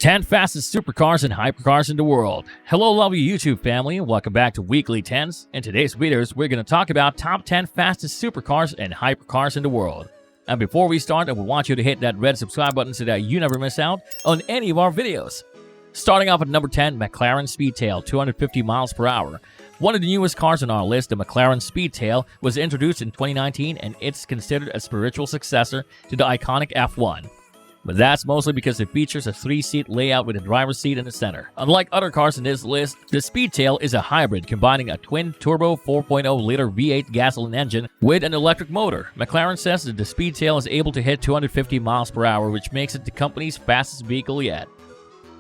10 fastest supercars and hypercars in the world. Hello lovely YouTube family, and welcome back to Weekly 10s. In today's videos, we're going to talk about top 10 fastest supercars and hypercars in the world. And before we start, I want you to hit that red subscribe button so that you never miss out on any of our videos. Starting off at number 10, McLaren Speedtail, 250 miles per hour. One of the newest cars on our list, the McLaren Speedtail, was introduced in 2019 and it's considered a spiritual successor to the iconic F1. But that's mostly because it features a 3-seat layout with a driver's seat in the center. Unlike other cars in this list, the Speedtail is a hybrid combining a twin-turbo 4.0-liter V8 gasoline engine with an electric motor. McLaren says that the Speedtail is able to hit 250 miles per hour, which makes it the company's fastest vehicle yet.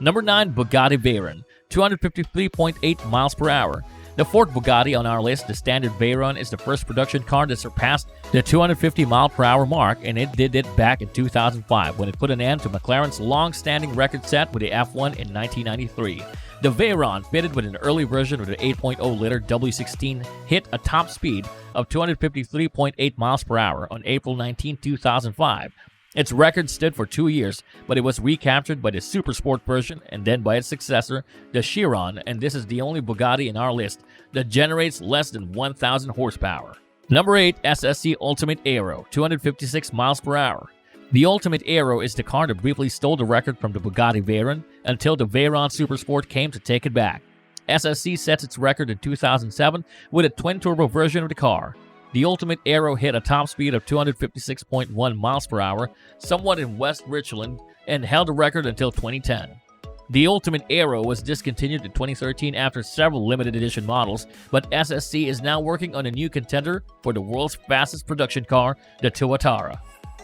Number 9, Bugatti Veyron, 253.8 miles per hour. The fourth Bugatti on our list, the standard Veyron, is the first production car that surpassed the 250 mile per hour mark, and it did it back in 2005 when it put an end to McLaren's long-standing record set with the F1 in 1993. The Veyron, fitted with an early version of the 8.0-liter W16, hit a top speed of 253.8 miles per hour on April 19, 2005. Its record stood for 2 years, but it was recaptured by the Supersport version and then by its successor, the Chiron, and this is the only Bugatti in our list that generates less than 1,000 horsepower. Number 8, SSC Ultimate Aero, 256 miles per hour. The Ultimate Aero is the car that briefly stole the record from the Bugatti Veyron until the Veyron Supersport came to take it back. SSC sets its record in 2007 with a twin-turbo version of the car. The Ultimate Aero hit a top speed of 256.1 miles per hour, somewhat in West Richland, and held the record until 2010. The Ultimate Aero was discontinued in 2013 after several limited edition models, but SSC is now working on a new contender for the world's fastest production car, the Tuatara.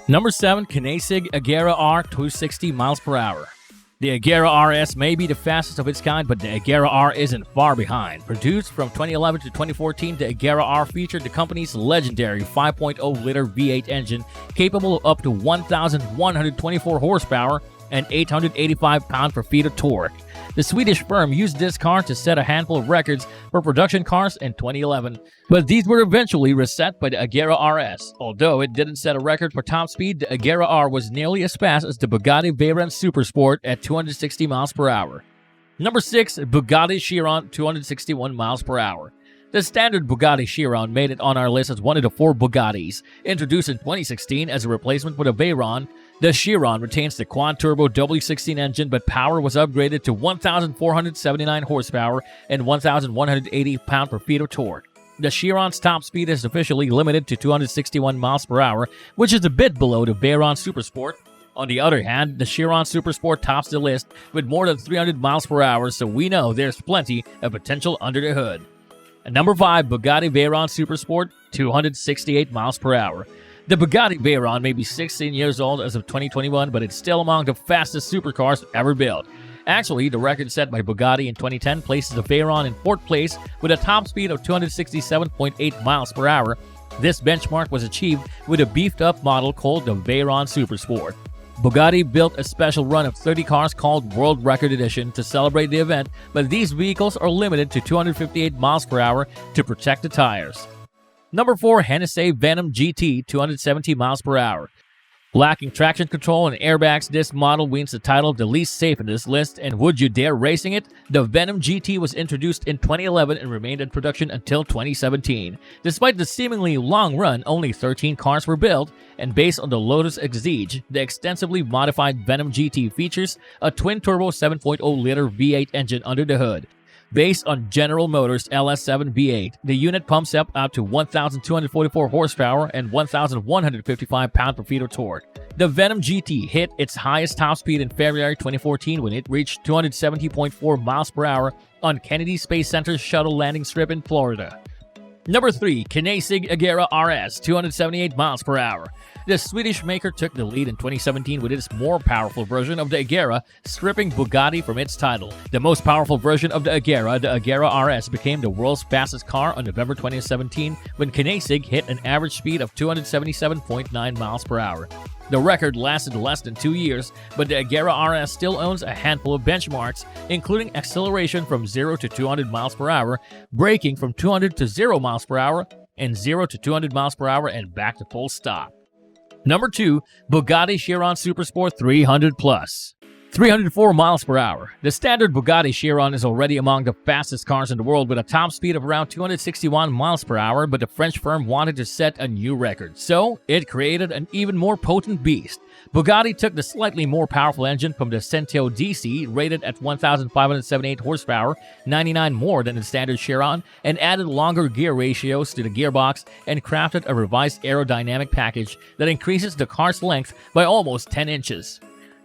Number 7, Koenigsegg Agera R, 260 miles per hour. The Agera RS may be the fastest of its kind, but the Agera R isn't far behind. Produced from 2011 to 2014, the Agera R featured the company's legendary 5.0-liter V8 engine capable of up to 1,124 horsepower and 885 pound-per-feet of torque. The Swedish firm used this car to set a handful of records for production cars in 2011, but these were eventually reset by the Agera RS. Although it didn't set a record for top speed, the Agera R was nearly as fast as the Bugatti Veyron Supersport at 260 miles per hour. Number 6, Bugatti Chiron, 261 miles per hour. The standard Bugatti Chiron made it on our list as one of the 4 Bugattis. Introduced in 2016 as a replacement for the Veyron, the Chiron retains the quad-turbo W16 engine, but power was upgraded to 1,479 horsepower and 1,180 pound-per-feet of torque. The Chiron's top speed is officially limited to 261 miles per hour, which is a bit below the Veyron Supersport. On the other hand, the Chiron Supersport tops the list with more than 300 miles per hour, so we know there's plenty of potential under the hood. And number 5, Bugatti Veyron Supersport, 268 miles per hour. The Bugatti Veyron may be 16 years old as of 2021, but it's still among the fastest supercars ever built. Actually, the record set by Bugatti in 2010 places the Veyron in 4th place with a top speed of 267.8 miles per hour. This benchmark was achieved with a beefed-up model called the Veyron Supersport. Bugatti built a special run of 30 cars called World Record Edition to celebrate the event, but these vehicles are limited to 258 miles per hour to protect the tires. Number 4, Hennessey Venom GT, 270 miles per hour. Lacking traction control and airbags, this model wins the title of the least safe in this list, and would you dare racing it? The Venom GT was introduced in 2011 and remained in production until 2017. Despite the seemingly long run, only 13 cars were built, and based on the Lotus Exige, the extensively modified Venom GT features a twin-turbo 7.0-liter V8 engine under the hood. Based on General Motors' LS7 V8, the unit pumps up to 1,244 horsepower and 1,155 pound-per-feet of torque. The Venom GT hit its highest top speed in February 2014 when it reached 270.4 miles per hour on Kennedy Space Center's shuttle landing strip in Florida. Number 3, Koenigsegg Agera RS, 278 miles per hour. The Swedish maker took the lead in 2017 with its more powerful version of the Agera, stripping Bugatti from its title. The most powerful version of the Agera RS, became the world's fastest car on November 2017 when Koenigsegg hit an average speed of 277.9 miles per hour. The record lasted less than 2 years, but the Agera RS still owns a handful of benchmarks, including acceleration from 0 to 200 miles per hour, braking from 200 to 0 miles per hour, and 0 to 200 miles per hour and back to full stop. Number 2, Bugatti Chiron Supersport 300+. 304 miles per hour. The standard Bugatti Chiron is already among the fastest cars in the world with a top speed of around 261 miles per hour, but the French firm wanted to set a new record, so it created an even more potent beast. Bugatti took the slightly more powerful engine from the Centio DC, rated at 1,578 horsepower, 99 more than the standard Chiron, and added longer gear ratios to the gearbox and crafted a revised aerodynamic package that increases the car's length by almost 10 inches.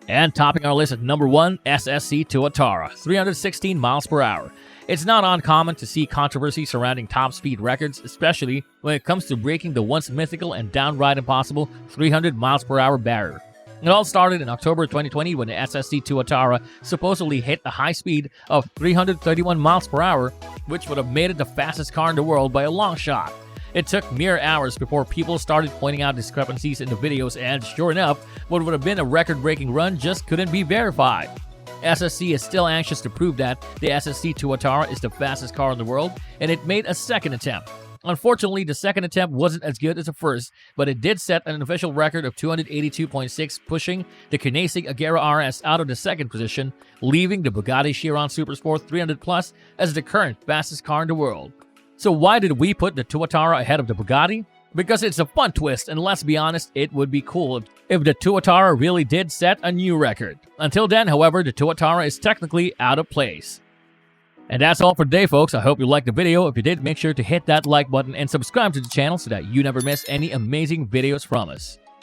And topping our list at number 1, SSC Tuatara, 316 miles per hour. It's not uncommon to see controversy surrounding top speed records, especially when it comes to breaking the once mythical and downright impossible 300 miles per hour barrier. It all started in October 2020 when the SSC Tuatara supposedly hit a high speed of 331 miles per hour, which would have made it the fastest car in the world by a long shot. It took mere hours before people started pointing out discrepancies in the videos, and sure enough, what would have been a record-breaking run just couldn't be verified. SSC is still anxious to prove that the SSC Tuatara is the fastest car in the world, and it made a second attempt. Unfortunately, the second attempt wasn't as good as the first, but it did set an official record of 282.6, pushing the Koenigsegg Agera RS out of the second position, leaving the Bugatti Chiron Supersport 300 Plus as the current fastest car in the world. So why did we put the Tuatara ahead of the Bugatti? Because it's a fun twist, and let's be honest, it would be cool if the Tuatara really did set a new record. Until then, however, the Tuatara is technically out of place. And that's all for today, folks. I hope you liked the video. If you did, make sure to hit that like button and subscribe to the channel so that you never miss any amazing videos from us.